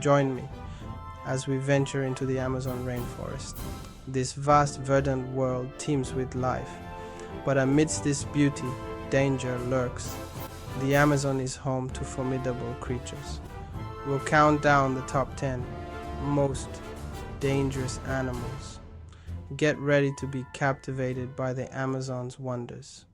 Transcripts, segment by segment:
Join me as we venture into the Amazon rainforest. This vast, verdant world teems with life, but amidst this beauty, danger lurks. The Amazon is home to formidable creatures. We'll count down the top 10 most dangerous animals. Get ready to be captivated by the Amazon's wonders.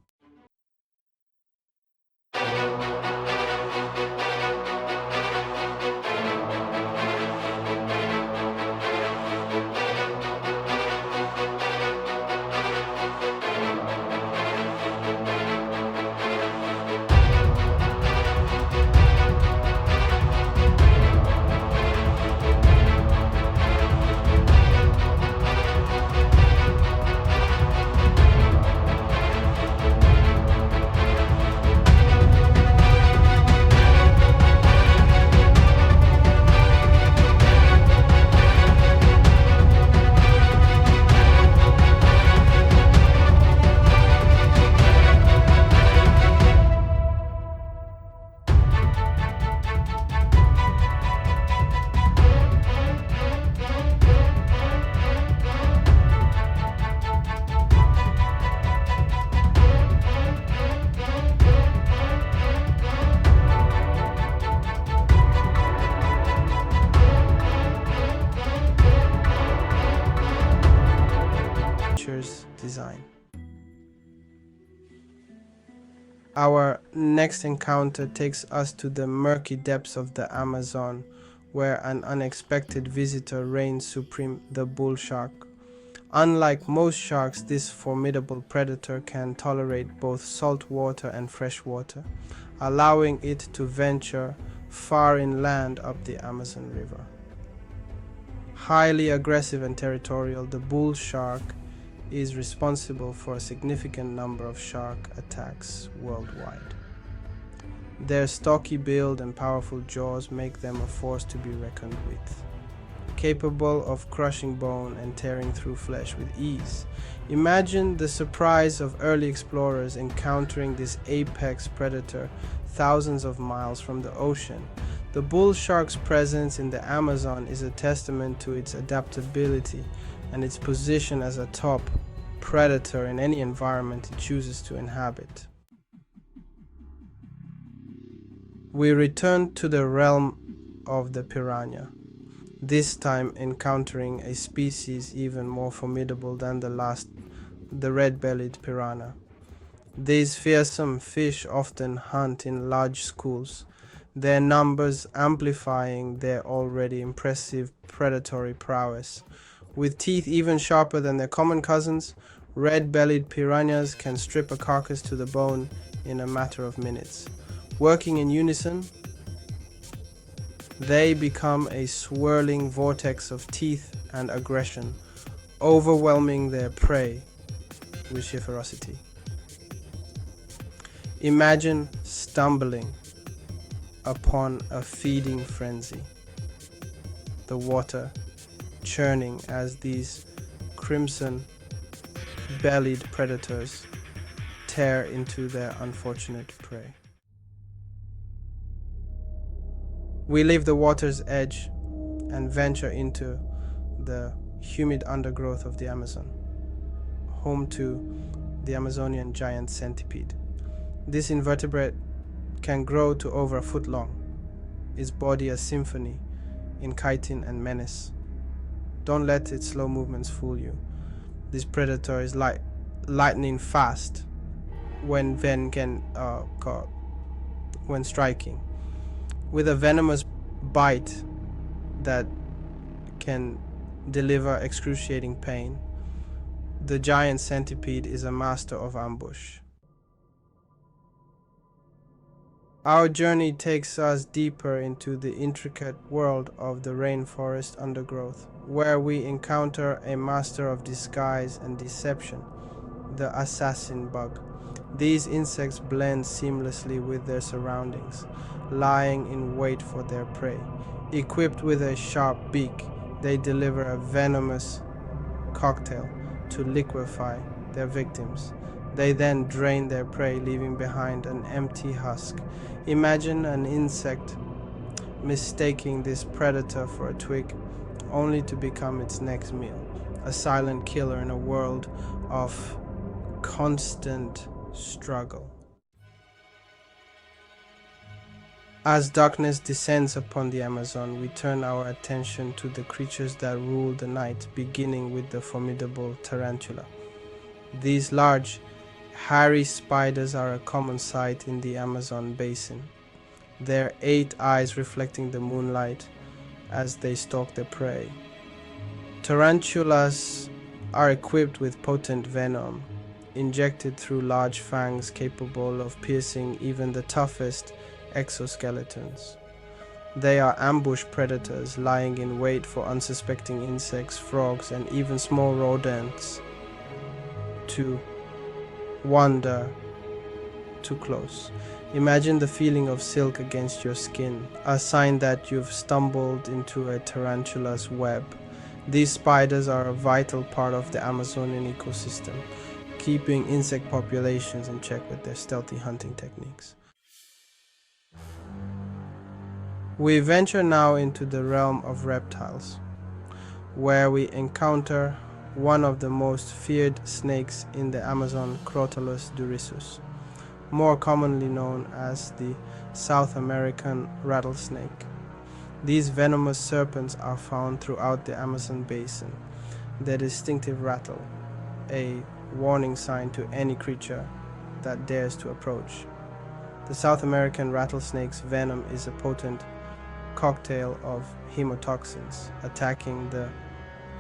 Design. Our next encounter takes us to the murky depths of the Amazon, where an unexpected visitor reigns supreme, the bull shark. Unlike most sharks, this formidable predator can tolerate both salt water and fresh water, allowing it to venture far inland up the Amazon River. Highly aggressive and territorial, the bull shark is responsible for a significant number of shark attacks worldwide. Their stocky build and powerful jaws make them a force to be reckoned with, capable of crushing bone and tearing through flesh with ease. Imagine the surprise of early explorers encountering this apex predator thousands of miles from the ocean. The bull shark's presence in the Amazon is a testament to its adaptability and its position as a top predator in any environment it chooses to inhabit. We return to the realm of the piranha, this time encountering a species even more formidable than the red-bellied piranha. These fearsome fish often hunt in large schools, their numbers amplifying their already impressive predatory prowess. With teeth even sharper than their common cousins, red-bellied piranhas can strip a carcass to the bone in a matter of minutes. Working in unison, they become a swirling vortex of teeth and aggression, overwhelming their prey with ferocity. Imagine stumbling upon a feeding frenzy, the water churning as these crimson-bellied predators tear into their unfortunate prey. We leave the water's edge and venture into the humid undergrowth of the Amazon, home to the Amazonian giant centipede. This invertebrate can grow to over a foot long, its body a symphony in chitin and menace. Don't let its slow movements fool you. This predator is lightning fast when striking, with a venomous bite that can deliver excruciating pain. The giant centipede is a master of ambush. Our journey takes us deeper into the intricate world of the rainforest undergrowth, where we encounter a master of disguise and deception, the assassin bug. These insects blend seamlessly with their surroundings, lying in wait for their prey. Equipped with a sharp beak, they deliver a venomous cocktail to liquefy their victims. They then drain their prey, leaving behind an empty husk. Imagine an insect mistaking this predator for a twig only to become its next meal, a silent killer in a world of constant struggle. As darkness descends upon the Amazon, we turn our attention to the creatures that rule the night, beginning with the formidable tarantula. These large, hairy spiders are a common sight in the Amazon basin, their 8 eyes reflecting the moonlight as they stalk their prey. Tarantulas are equipped with potent venom, injected through large fangs capable of piercing even the toughest exoskeletons. They are ambush predators, lying in wait for unsuspecting insects, frogs, and even small rodents to wander too close. Imagine the feeling of silk against your skin, a sign that you've stumbled into a tarantula's web. These spiders are a vital part of the Amazonian ecosystem, keeping insect populations in check with their stealthy hunting techniques. We venture now into the realm of reptiles, where we encounter one of the most feared snakes in the Amazon, Crotalus durissus, more commonly known as the South American rattlesnake. These venomous serpents are found throughout the Amazon basin. Their distinctive rattle, a warning sign to any creature that dares to approach. The South American rattlesnake's venom is a potent cocktail of hemotoxins, attacking the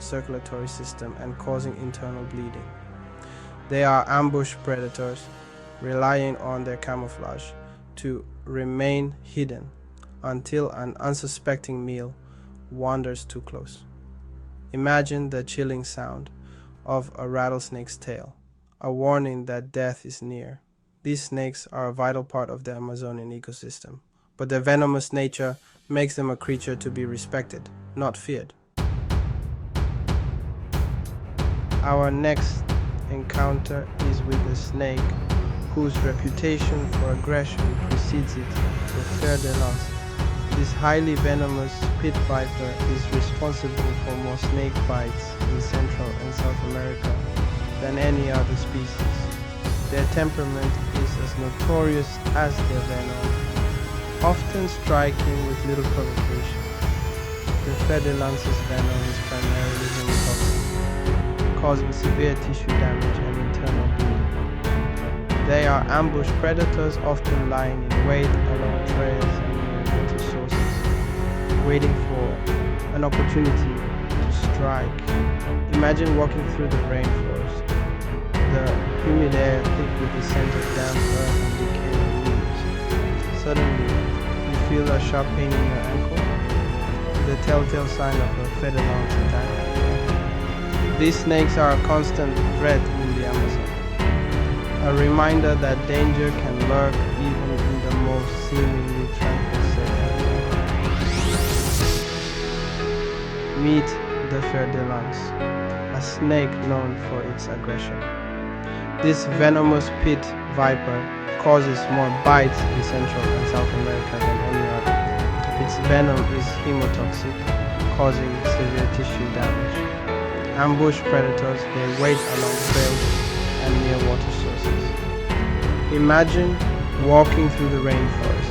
circulatory system and causing internal bleeding. They are ambush predators, relying on their camouflage to remain hidden until an unsuspecting meal wanders too close. Imagine the chilling sound of a rattlesnake's tail, a warning that death is near. These snakes are a vital part of the Amazonian ecosystem, but their venomous nature makes them a creature to be respected, not feared. Our next encounter is with a snake whose reputation for aggression precedes it, the fer-de-lance. This highly venomous pit viper is responsible for more snake bites in Central and South America than any other species. Their temperament is as notorious as their venom, often striking with little provocation. The fer-de-lance's venom is primarily hemotoxic, causing severe tissue damage and internal bleeding. They are ambush predators, often lying in wait along trails and near water sources, waiting for an opportunity to strike. Imagine walking through the rainforest, the humid air thick with the scent of damp earth and decaying leaves. Suddenly, you feel a sharp pain in your ankle, the telltale sign of a fer-de-lance attack. These snakes are a constant threat in the Amazon, a reminder that danger can lurk even in the most seemingly tranquil settings. Meet the fer-de-lance, a snake known for its aggression. This venomous pit viper causes more bites in Central and South America than any other. Its venom is hemotoxic, causing severe tissue damage. Ambush predators, they wait along trails and near water sources. Imagine walking through the rainforest,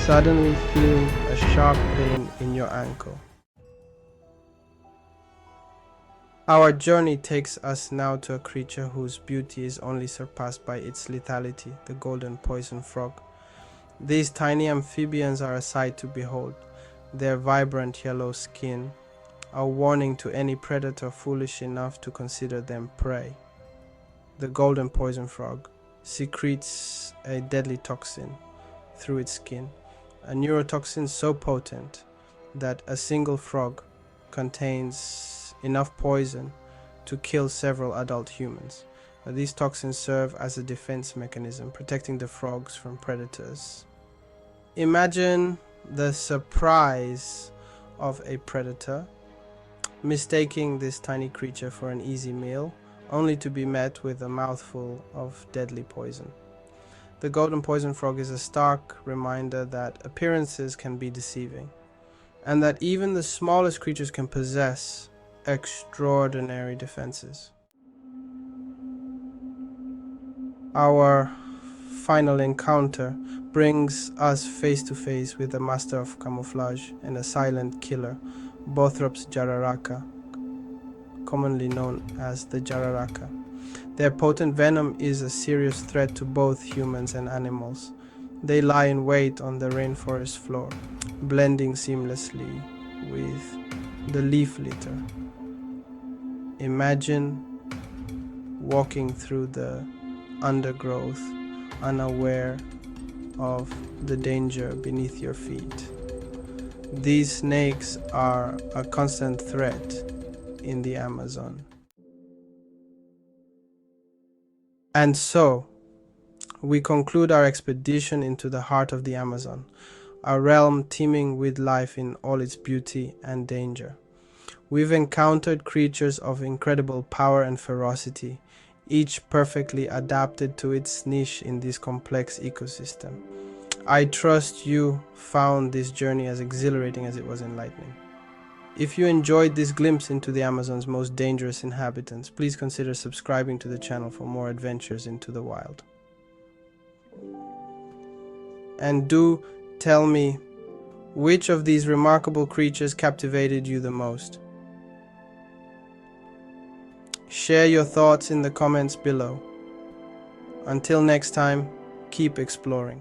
suddenly feeling a sharp pain in your ankle. Our journey takes us now to a creature whose beauty is only surpassed by its lethality, the golden poison frog. These tiny amphibians are a sight to behold. Their vibrant yellow skin, a warning to any predator foolish enough to consider them prey. The golden poison frog secretes a deadly toxin through its skin, a neurotoxin so potent that a single frog contains enough poison to kill several adult humans. These toxins serve as a defense mechanism, protecting the frogs from predators. Imagine the surprise of a predator mistaking this tiny creature for an easy meal, only to be met with a mouthful of deadly poison. The golden poison frog is a stark reminder that appearances can be deceiving. and that even the smallest creatures can possess extraordinary defenses. Our final encounter brings us face to face with the master of camouflage and a silent killer, Bothrops jararaca, commonly known as the Jararaca. Their potent venom is a serious threat to both humans and animals. They lie in wait on the rainforest floor, blending seamlessly with the leaf litter. Imagine walking through the undergrowth, unaware of the danger beneath your feet. These snakes are a constant threat in the Amazon. And so, we conclude our expedition into the heart of the Amazon, a realm teeming with life in all its beauty and danger. We've encountered creatures of incredible power and ferocity, each perfectly adapted to its niche in this complex ecosystem. I trust you found this journey as exhilarating as it was enlightening. If you enjoyed this glimpse into the Amazon's most dangerous inhabitants, please consider subscribing to the channel for more adventures into the wild. And do tell me, which of these remarkable creatures captivated you the most? Share your thoughts in the comments below. Until next time, keep exploring.